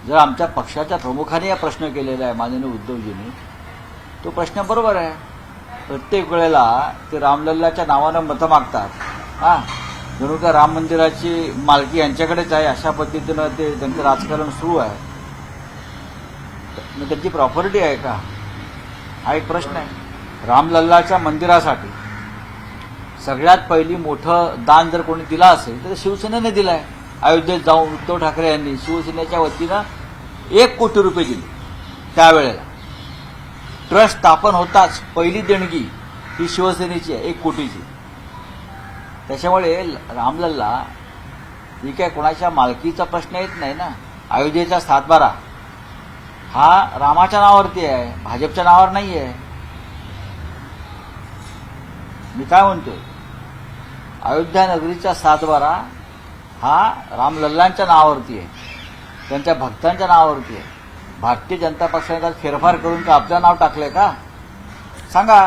जर आमच्या पक्षाच्या प्रमुखांनी हा प्रश्न केलेला आहे माननीय उद्धवजींनी, तो प्रश्न बरोबर आहे. प्रत्येक वेळेला ते रामलल्लाच्या नावानं मतं मागतात. जणू का राम मंदिराची मालकी यांच्याकडेच आहे अशा पद्धतीनं ते त्यांचं राजकारण सुरू आहे. मग त्यांची प्रॉपर्टी आहे का, हा एक प्रश्न आहे. रामलल्लाच्या मंदिरासाठी सगळ्यात पहिली मोठं दान जर कोणी दिलं असेल तर शिवसेनेने दिलं आहे. अयोध्येत जाऊन उद्धव ठाकरे यांनी शिवसेनेच्या वतीनं 1 कोटी रुपये दिले. त्यावेळेला ट्रस्ट स्थापन होताच पहिली देणगी ही शिवसेनेची आहे, 1 कोटीची. त्याच्यामुळे रामलल्ला ही काय कोणाच्या मालकीचा प्रश्न येत नाही ना. अयोध्येचा 7/12 हा रामाच्या नावावरती आहे, भाजपच्या नावावर नाही आहे. मी काय म्हणतोय, अयोध्या नगरीचा 7/12 हा रामलल्लांच्या नावावरती आहे, त्यांच्या भक्तांच्या नावावरती आहे. भारतीय जनता पक्षाने त्यात फेरफार करून का आपलं नाव टाकलंय का, सांगा.